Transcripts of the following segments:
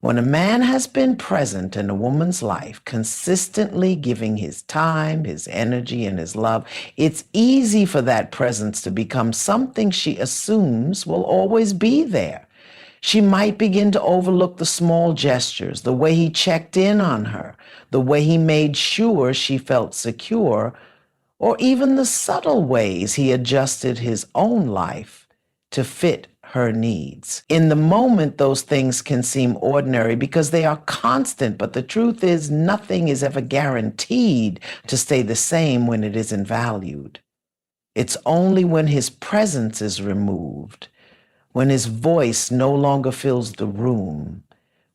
When a man has been present in a woman's life, consistently giving his time, his energy, and his love, it's easy for that presence to become something she assumes will always be there. She might begin to overlook the small gestures, the way he checked in on her, the way he made sure she felt secure, or even the subtle ways he adjusted his own life to fit her needs. In the moment, those things can seem ordinary because they are constant, but the truth is nothing is ever guaranteed to stay the same when it isn't valued. It's only when his presence is removed, when his voice no longer fills the room,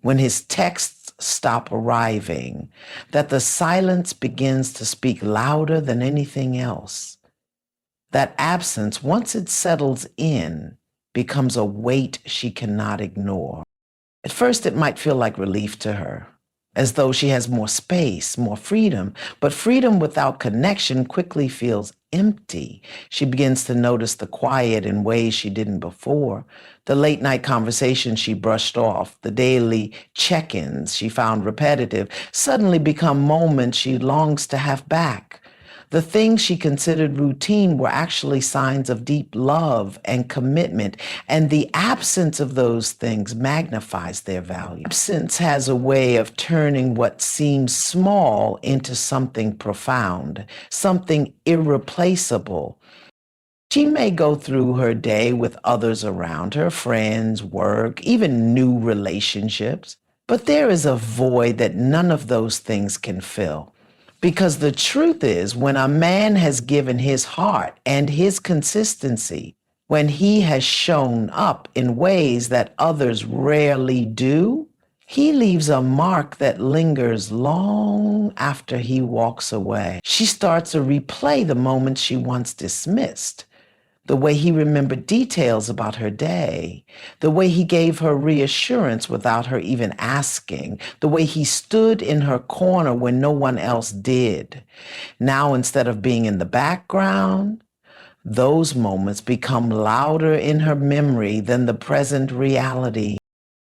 when his texts stop arriving, that the silence begins to speak louder than anything else. That absence, once it settles in, becomes a weight she cannot ignore. At first, it might feel like relief to her, as though she has more space, more freedom, but freedom without connection quickly feels empty. She begins to notice the quiet in ways she didn't before, the late night conversations she brushed off, the daily check-ins she found repetitive, suddenly become moments she longs to have back. The things she considered routine were actually signs of deep love and commitment, and the absence of those things magnifies their value. Absence has a way of turning what seems small into something profound, something irreplaceable. She may go through her day with others around her, friends, work, even new relationships, but there is a void that none of those things can fill. Because the truth is, when a man has given his heart and his consistency, when he has shown up in ways that others rarely do, he leaves a mark that lingers long after he walks away. She starts to replay the moments she once dismissed, the way he remembered details about her day, the way he gave her reassurance without her even asking, the way he stood in her corner when no one else did. Now, instead of being in the background, those moments become louder in her memory than the present reality.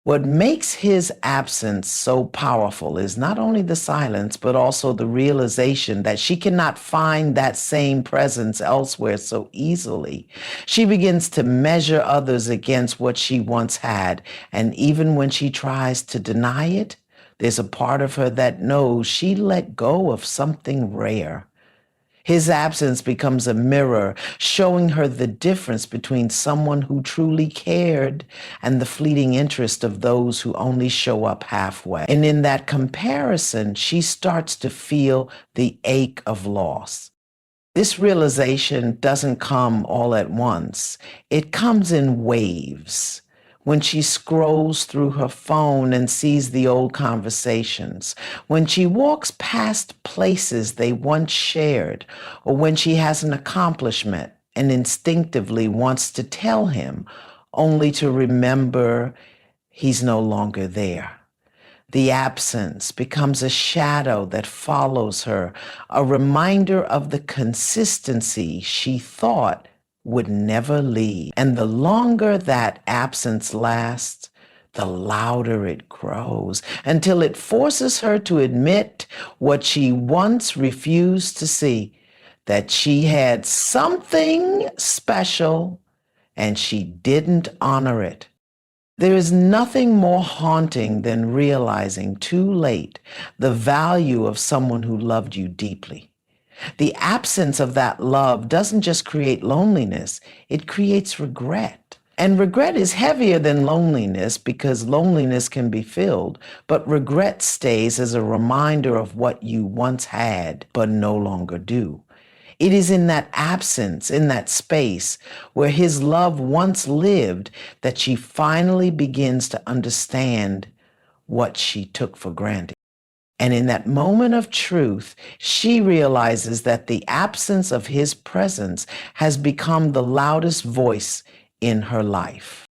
What makes his absence so powerful is not only the silence, but also the realization that she cannot find that same presence elsewhere so easily. She begins to measure others against what she once had, and even when she tries to deny it, there's a part of her that knows she let go of something rare. His absence becomes a mirror, showing her the difference between someone who truly cared and the fleeting interest of those who only show up halfway. And in that comparison, she starts to feel the ache of loss. This realization doesn't come all at once. It comes in waves. When she scrolls through her phone and sees the old conversations, when she walks past places they once shared, or when she has an accomplishment and instinctively wants to tell him, only to remember he's no longer there. The absence becomes a shadow that follows her, a reminder of the consistency she thought would never leave. And the longer that absence lasts, the louder it grows until it forces her to admit what she once refused to see, that she had something special and she didn't honor it. There is nothing more haunting than realizing too late the value of someone who loved you deeply. The absence of that love doesn't just create loneliness, it creates regret. And regret is heavier than loneliness because loneliness can be filled, but regret stays as a reminder of what you once had but no longer do. It is in that absence, in that space where his love once lived, that she finally begins to understand what she took for granted. And in that moment of truth, she realizes that the absence of his presence has become the loudest voice in her life.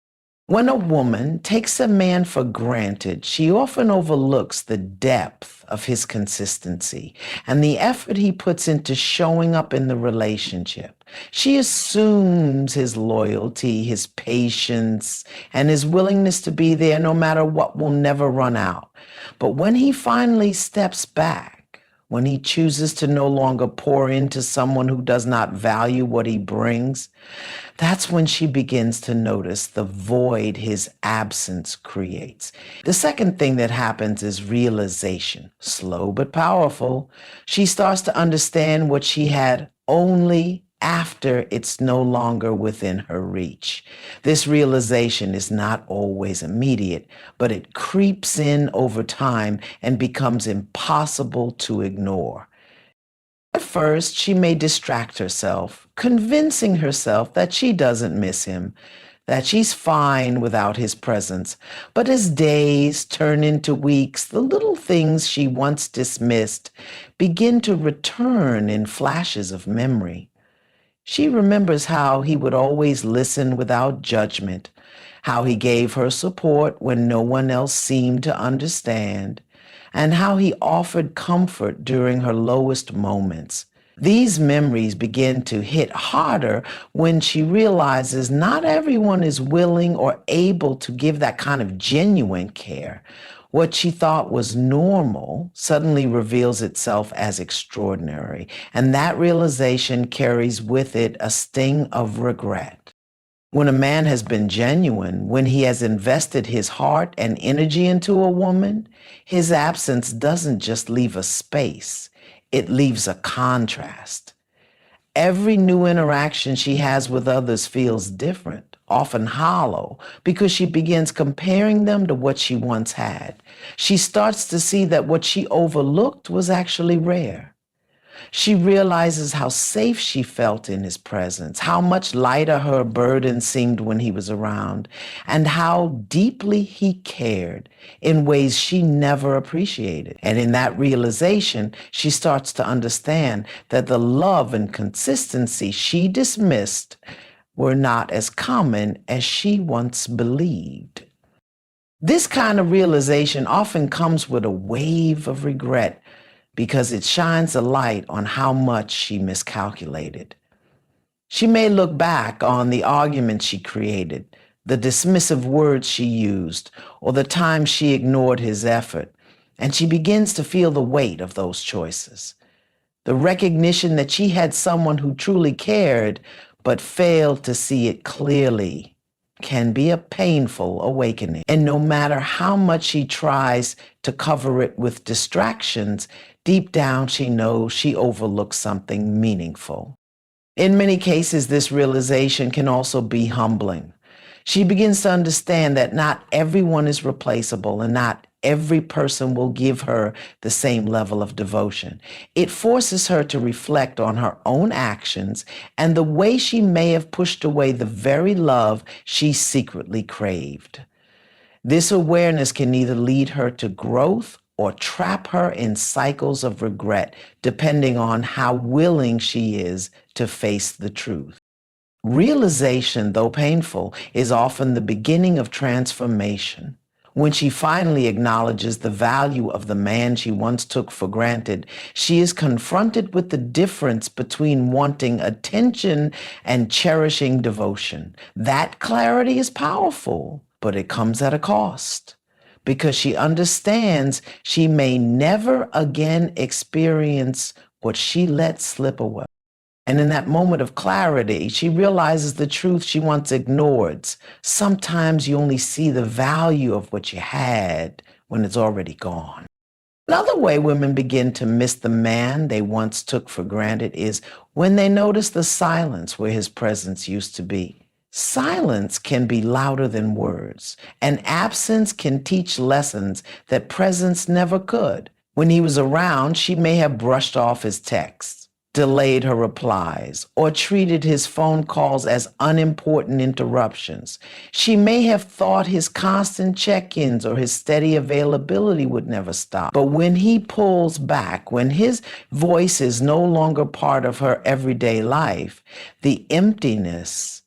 When a woman takes a man for granted, she often overlooks the depth of his consistency and the effort he puts into showing up in the relationship. She assumes his loyalty, his patience, and his willingness to be there no matter what will never run out. But when he finally steps back, when he chooses to no longer pour into someone who does not value what he brings, that's when she begins to notice the void his absence creates. The second thing that happens is realization, slow but powerful. She starts to understand what she had only after it's no longer within her reach. This realization is not always immediate, but it creeps in over time and becomes impossible to ignore. At first, she may distract herself, convincing herself that she doesn't miss him, that she's fine without his presence. But as days turn into weeks, the little things she once dismissed begin to return in flashes of memory. She remembers how he would always listen without judgment, how he gave her support when no one else seemed to understand, and how he offered comfort during her lowest moments. These memories begin to hit harder when she realizes not everyone is willing or able to give that kind of genuine care. What she thought was normal suddenly reveals itself as extraordinary, and that realization carries with it a sting of regret. When a man has been genuine, when he has invested his heart and energy into a woman, his absence doesn't just leave a space, it leaves a contrast. Every new interaction she has with others feels different, often hollow, because she begins comparing them to what she once had. She starts to see that what she overlooked was actually rare. She realizes how safe she felt in his presence, how much lighter her burden seemed when he was around, and how deeply he cared in ways she never appreciated. And in that realization, she starts to understand that the love and consistency she dismissed were not as common as she once believed. This kind of realization often comes with a wave of regret because it shines a light on how much she miscalculated. She may look back on the arguments she created, the dismissive words she used, or the times she ignored his effort, and she begins to feel the weight of those choices. The recognition that she had someone who truly cared but failed to see it clearly can be a painful awakening. And no matter how much she tries to cover it with distractions, deep down she knows she overlooks something meaningful. In many cases, this realization can also be humbling. She begins to understand that not everyone is replaceable and not every person will give her the same level of devotion. It forces her to reflect on her own actions and the way she may have pushed away the very love she secretly craved. This awareness can either lead her to growth or trap her in cycles of regret, depending on how willing she is to face the truth. Realization, though painful, is often the beginning of transformation. When she finally acknowledges the value of the man she once took for granted, she is confronted with the difference between wanting attention and cherishing devotion. That clarity is powerful, but it comes at a cost because she understands she may never again experience what she let slip away. And in that moment of clarity, she realizes the truth she once ignored. Sometimes you only see the value of what you had when it's already gone. Another way women begin to miss the man they once took for granted is when they notice the silence where his presence used to be. Silence can be louder than words, and absence can teach lessons that presence never could. When he was around, she may have brushed off his texts, delayed her replies, or treated his phone calls as unimportant interruptions. She may have thought his constant check-ins or his steady availability would never stop. But when he pulls back, when his voice is no longer part of her everyday life, the emptiness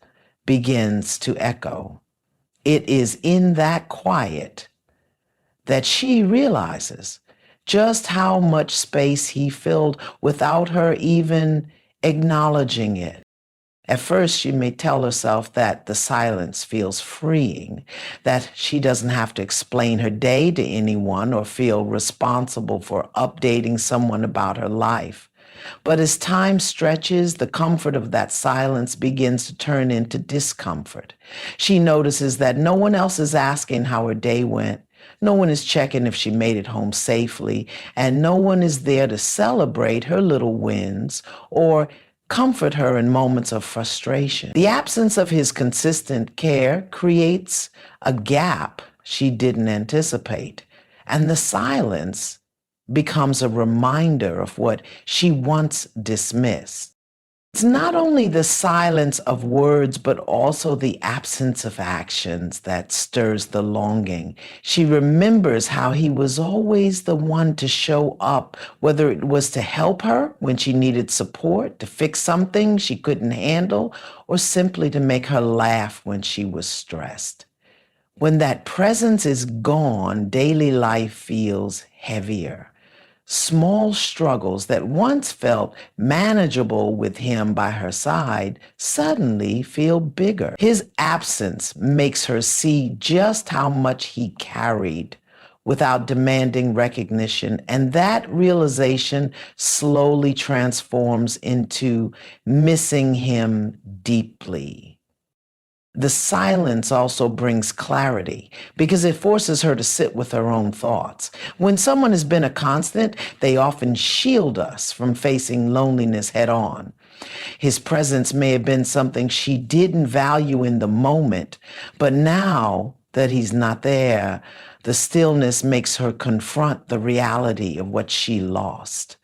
begins to echo. It is in that quiet that she realizes just how much space he filled without her even acknowledging it. At first, she may tell herself that the silence feels freeing, that she doesn't have to explain her day to anyone or feel responsible for updating someone about her life. But as time stretches, the comfort of that silence begins to turn into discomfort. She notices that no one else is asking how her day went. No one is checking if she made it home safely, and no one is there to celebrate her little wins or comfort her in moments of frustration. The absence of his consistent care creates a gap she didn't anticipate, and the silence becomes a reminder of what she once dismissed. It's not only the silence of words, but also the absence of actions that stirs the longing. She remembers how he was always the one to show up, whether it was to help her when she needed support, to fix something she couldn't handle, or simply to make her laugh when she was stressed. When that presence is gone, daily life feels heavier. Small struggles that once felt manageable with him by her side suddenly feel bigger. His absence makes her see just how much he carried without demanding recognition, and that realization slowly transforms into missing him deeply. The silence also brings clarity because it forces her to sit with her own thoughts. When someone has been a constant, they often shield us from facing loneliness head on. His presence may have been something she didn't value in the moment, but now that he's not there, the stillness makes her confront the reality of what she lost.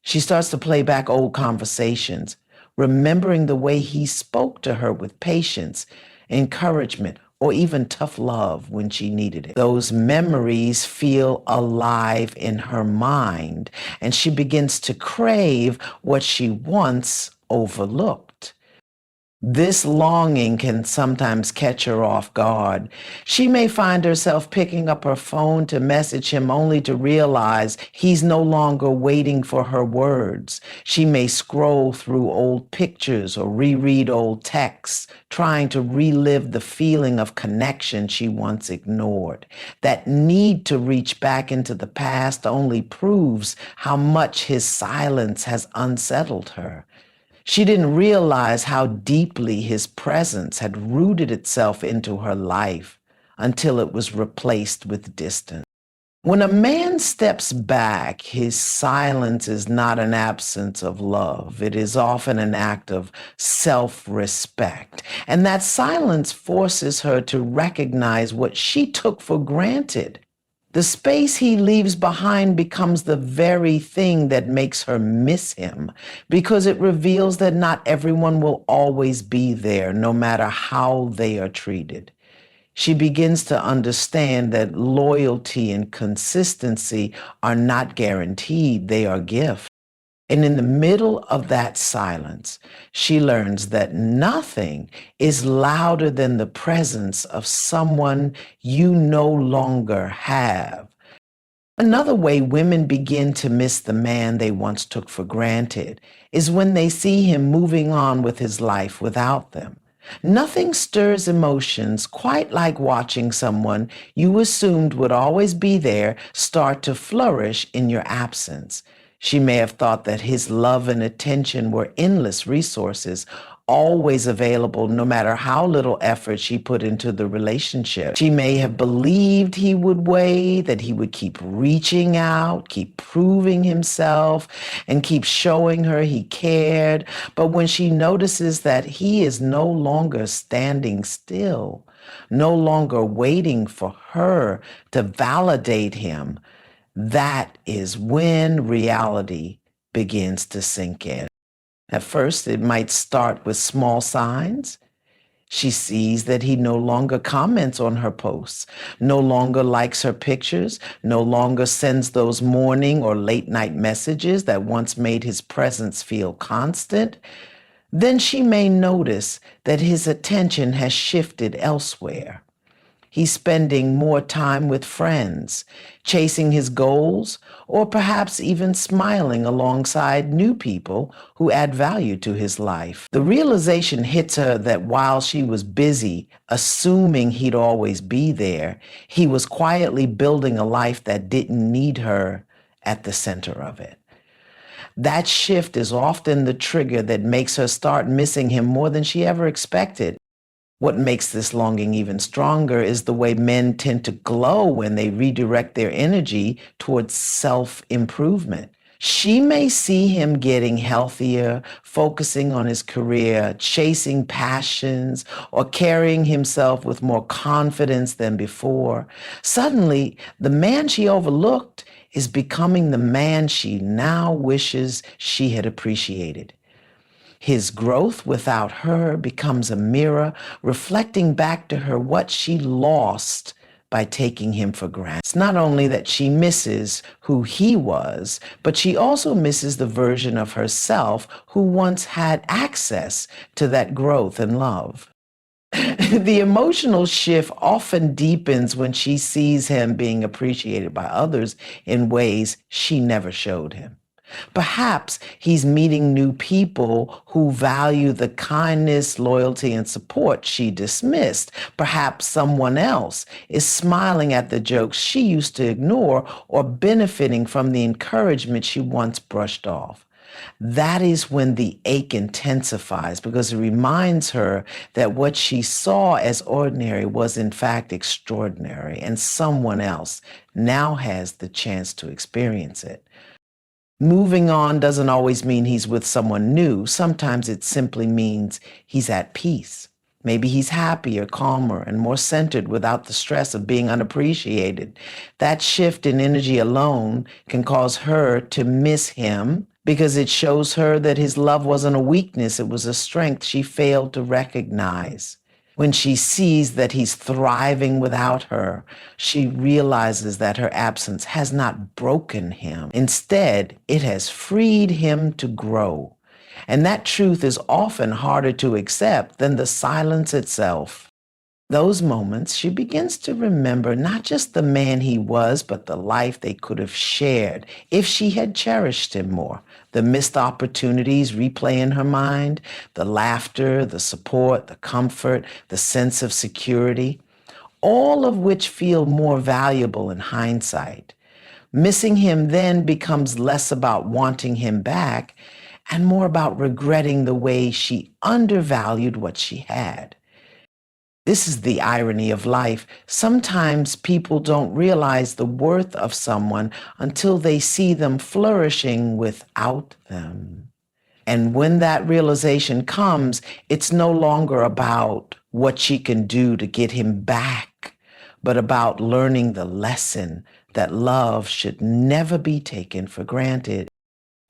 She starts to play back old conversations, remembering the way he spoke to her with patience, encouragement, or even tough love when she needed it. Those memories feel alive in her mind, and she begins to crave what she once overlooked. This longing can sometimes catch her off guard. She may find herself picking up her phone to message him only to realize he's no longer waiting for her words. She may scroll through old pictures or reread old texts, trying to relive the feeling of connection she once ignored. That need to reach back into the past only proves how much his silence has unsettled her. She didn't realize how deeply his presence had rooted itself into her life until it was replaced with distance. When a man steps back, his silence is not an absence of love. It is often an act of self-respect. And that silence forces her to recognize what she took for granted. The space he leaves behind becomes the very thing that makes her miss him because it reveals that not everyone will always be there, no matter how they are treated. She begins to understand that loyalty and consistency are not guaranteed, they are gifts. And in the middle of that silence, she learns that nothing is louder than the presence of someone you no longer have. Another way women begin to miss the man they once took for granted is when they see him moving on with his life without them. Nothing stirs emotions quite like watching someone you assumed would always be there start to flourish in your absence. She may have thought that his love and attention were endless resources, always available no matter how little effort she put into the relationship. She may have believed he would wait, that he would keep reaching out, keep proving himself, and keep showing her he cared. But when she notices that he is no longer standing still, no longer waiting for her to validate him, that is when reality begins to sink in. At first, it might start with small signs. She sees that he no longer comments on her posts, no longer likes her pictures, no longer sends those morning or late night messages that once made his presence feel constant. Then she may notice that his attention has shifted elsewhere. He's spending more time with friends, chasing his goals, or perhaps even smiling alongside new people who add value to his life. The realization hits her that while she was busy, assuming he'd always be there, he was quietly building a life that didn't need her at the center of it. That shift is often the trigger that makes her start missing him more than she ever expected. What makes this longing even stronger is the way men tend to glow when they redirect their energy towards self improvement. She may see him getting healthier, focusing on his career, chasing passions, or carrying himself with more confidence than before. Suddenly, the man she overlooked is becoming the man she now wishes she had appreciated. His growth without her becomes a mirror reflecting back to her what she lost by taking him for granted. It's not only that she misses who he was, but she also misses the version of herself who once had access to that growth and love. The emotional shift often deepens when she sees him being appreciated by others in ways she never showed him. Perhaps he's meeting new people who value the kindness, loyalty, and support she dismissed. Perhaps someone else is smiling at the jokes she used to ignore or benefiting from the encouragement she once brushed off. That is when the ache intensifies because it reminds her that what she saw as ordinary was in fact extraordinary, and someone else now has the chance to experience it. Moving on doesn't always mean he's with someone new. Sometimes it simply means he's at peace. Maybe he's happier, calmer, and more centered without the stress of being unappreciated. That shift in energy alone can cause her to miss him because it shows her that his love wasn't a weakness, it was a strength she failed to recognize. When she sees that he's thriving without her, she realizes that her absence has not broken him. Instead, it has freed him to grow. And that truth is often harder to accept than the silence itself. Those moments, she begins to remember not just the man he was, but the life they could have shared if she had cherished him more. The missed opportunities replay in her mind, the laughter, the support, the comfort, the sense of security, all of which feel more valuable in hindsight. Missing him then becomes less about wanting him back and more about regretting the way she undervalued what she had. This is the irony of life. Sometimes people don't realize the worth of someone until they see them flourishing without them. And when that realization comes, it's no longer about what she can do to get him back, but about learning the lesson that love should never be taken for granted.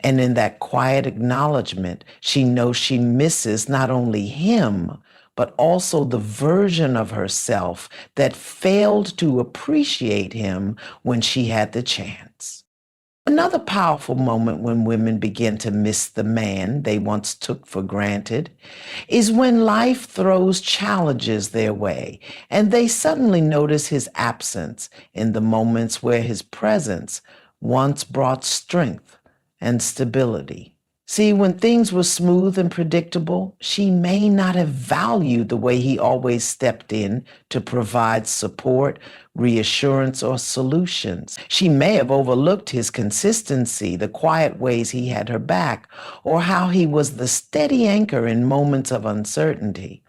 And in that quiet acknowledgement, she knows she misses not only him, but also the version of herself that failed to appreciate him when she had the chance. Another powerful moment when women begin to miss the man they once took for granted is when life throws challenges their way and they suddenly notice his absence in the moments where his presence once brought strength and stability. See, when things were smooth and predictable, she may not have valued the way he always stepped in to provide support, reassurance, or solutions. She may have overlooked his consistency, the quiet ways he had her back, or how he was the steady anchor in moments of uncertainty.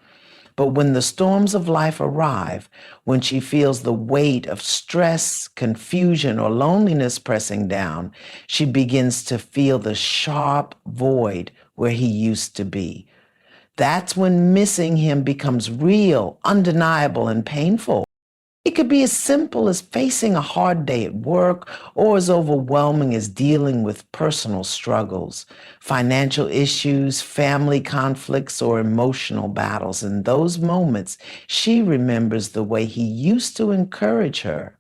But when the storms of life arrive, when she feels the weight of stress, confusion, or loneliness pressing down, she begins to feel the sharp void where he used to be. That's when missing him becomes real, undeniable, and painful. It could be as simple as facing a hard day at work or as overwhelming as dealing with personal struggles, financial issues, family conflicts, or emotional battles. In those moments, she remembers the way he used to encourage her,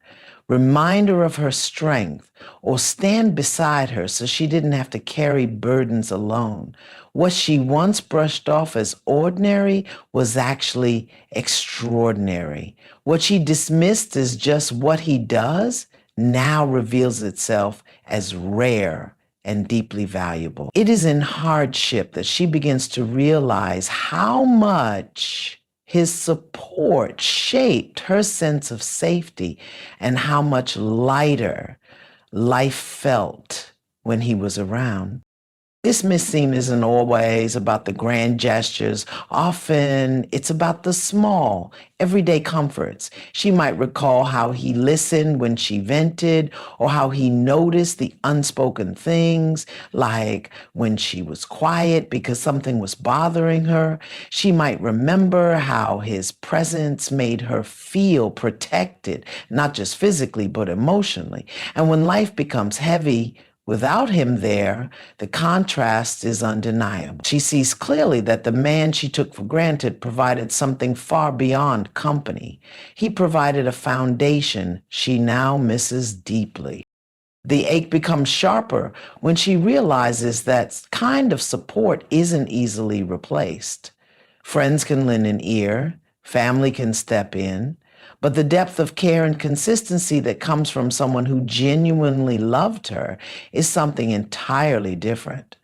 remind her of her strength, or stand beside her so she didn't have to carry burdens alone. What she once brushed off as ordinary was actually extraordinary. What she dismissed as just what he does now reveals itself as rare and deeply valuable. It is in hardship that she begins to realize how much his support shaped her sense of safety and how much lighter life felt when he was around. Dismissing isn't always about the grand gestures. Often it's about the small, everyday comforts. She might recall how he listened when she vented, or how he noticed the unspoken things, like when she was quiet because something was bothering her. She might remember how his presence made her feel protected, not just physically, but emotionally. And when life becomes heavy, without him there, the contrast is undeniable. She sees clearly that the man she took for granted provided something far beyond company. He provided a foundation she now misses deeply. The ache becomes sharper when she realizes that kind of support isn't easily replaced. Friends can lend an ear, family can step in, but the depth of care and consistency that comes from someone who genuinely loved her is something entirely different.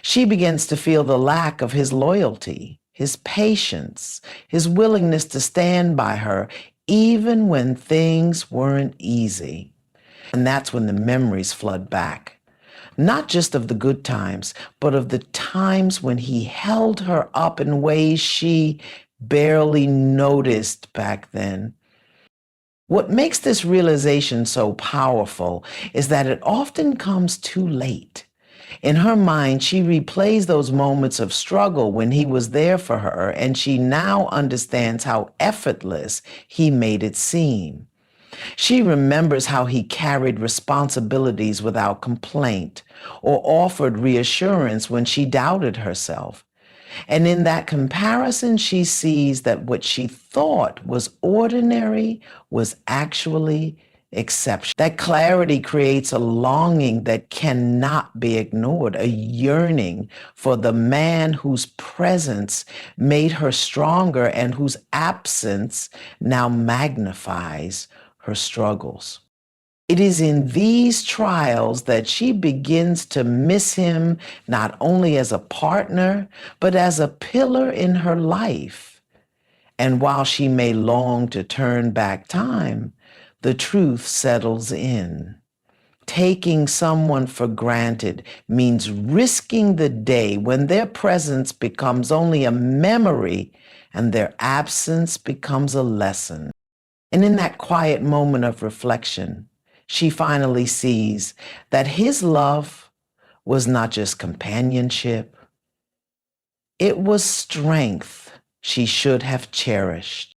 She begins to feel the lack of his loyalty, his patience, his willingness to stand by her, even when things weren't easy. And that's when the memories flood back. Not just of the good times, but of the times when he held her up in ways she barely noticed back then. What makes this realization so powerful is that it often comes too late. In her mind, she replays those moments of struggle when he was there for her, and she now understands how effortless he made it seem. She remembers how he carried responsibilities without complaint or offered reassurance when she doubted herself. And in that comparison, she sees that what she thought was ordinary was actually exceptional. That clarity creates a longing that cannot be ignored, a yearning for the man whose presence made her stronger and whose absence now magnifies her struggles. It is in these trials that she begins to miss him not only as a partner, but as a pillar in her life. And while she may long to turn back time, the truth settles in. Taking someone for granted means risking the day when their presence becomes only a memory and their absence becomes a lesson. And in that quiet moment of reflection, she finally sees that his love was not just companionship, it was strength she should have cherished.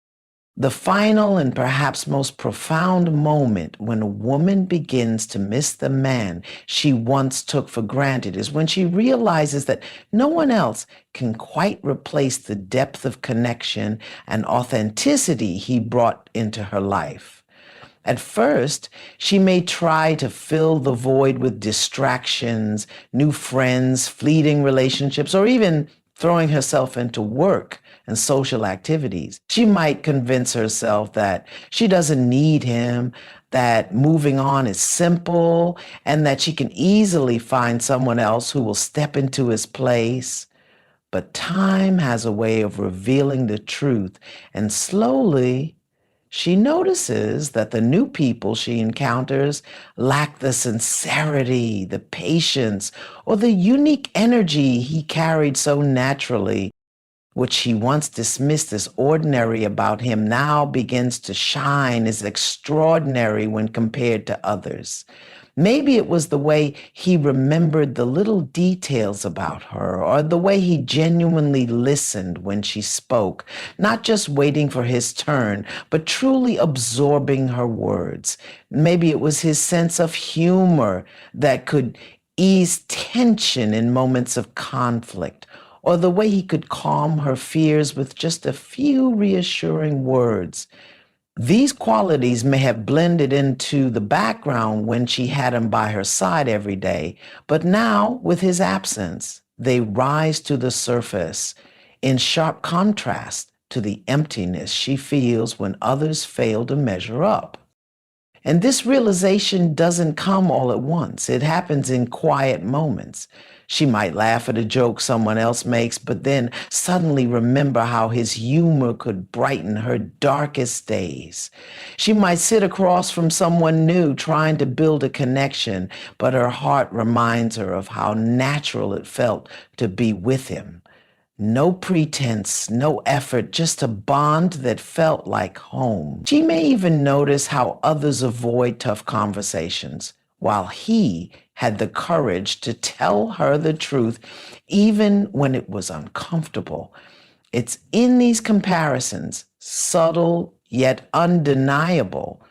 The final and perhaps most profound moment when a woman begins to miss the man she once took for granted is when she realizes that no one else can quite replace the depth of connection and authenticity he brought into her life. At first, she may try to fill the void with distractions, new friends, fleeting relationships, or even throwing herself into work and social activities. She might convince herself that she doesn't need him, that moving on is simple, and that she can easily find someone else who will step into his place. But time has a way of revealing the truth, and slowly, she notices that the new people she encounters lack the sincerity, the patience, or the unique energy he carried so naturally. What she once dismissed as ordinary about him now begins to shine as extraordinary when compared to others. Maybe it was the way he remembered the little details about her, or the way he genuinely listened when she spoke, not just waiting for his turn, but truly absorbing her words. Maybe it was his sense of humor that could ease tension in moments of conflict, or the way he could calm her fears with just a few reassuring words. These qualities may have blended into the background when she had him by her side every day, but now, with his absence, they rise to the surface in sharp contrast to the emptiness she feels when others fail to measure up. And this realization doesn't come all at once. It happens in quiet moments. She might laugh at a joke someone else makes, but then suddenly remember how his humor could brighten her darkest days. She might sit across from someone new trying to build a connection, but her heart reminds her of how natural it felt to be with him. No pretense, no effort, just a bond that felt like home. She may even notice how others avoid tough conversations, while he had the courage to tell her the truth, even when it was uncomfortable. It's in these comparisons, subtle yet undeniable,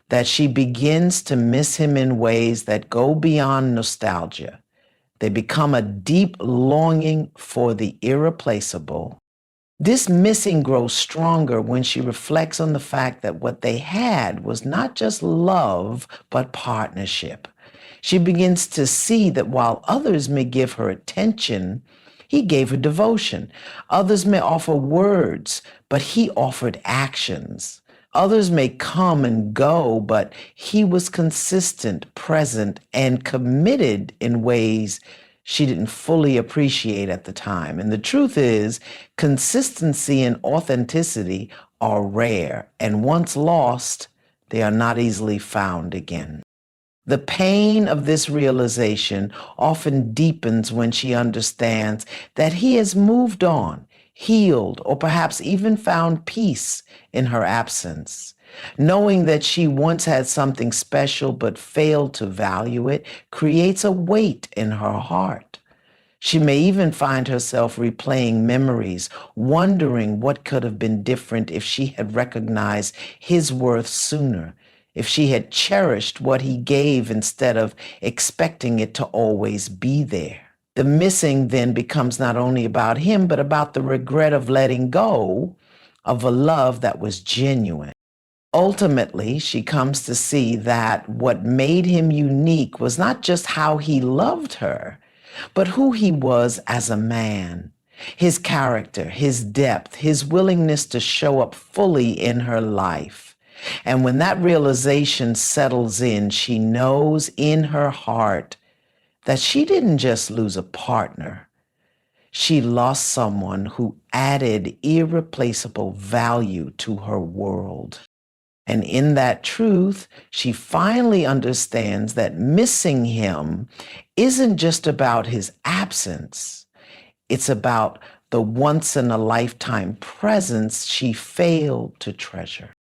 that she begins to miss him in ways that go beyond nostalgia. They become a deep longing for the irreplaceable. This missing grows stronger when she reflects on the fact that what they had was not just love, but partnership. She begins to see that while others may give her attention, he gave her devotion. Others may offer words, but he offered actions. Others may come and go, but he was consistent, present, and committed in ways she didn't fully appreciate at the time. And the truth is, consistency and authenticity are rare, and once lost, they are not easily found again. The pain of this realization often deepens when she understands that he has moved on, healed, or perhaps even found peace in her absence. Knowing that she once had something special but failed to value it creates a weight in her heart. She may even find herself replaying memories, wondering what could have been different if she had recognized his worth sooner, if she had cherished what he gave instead of expecting it to always be there. The missing then becomes not only about him, but about the regret of letting go of a love that was genuine. Ultimately, she comes to see that what made him unique was not just how he loved her, but who he was as a man. His character, his depth, his willingness to show up fully in her life. And when that realization settles in, she knows in her heart that she didn't just lose a partner. She lost someone who added irreplaceable value to her world. And in that truth, she finally understands that missing him isn't just about his absence. It's about the once in a lifetime presence she failed to treasure.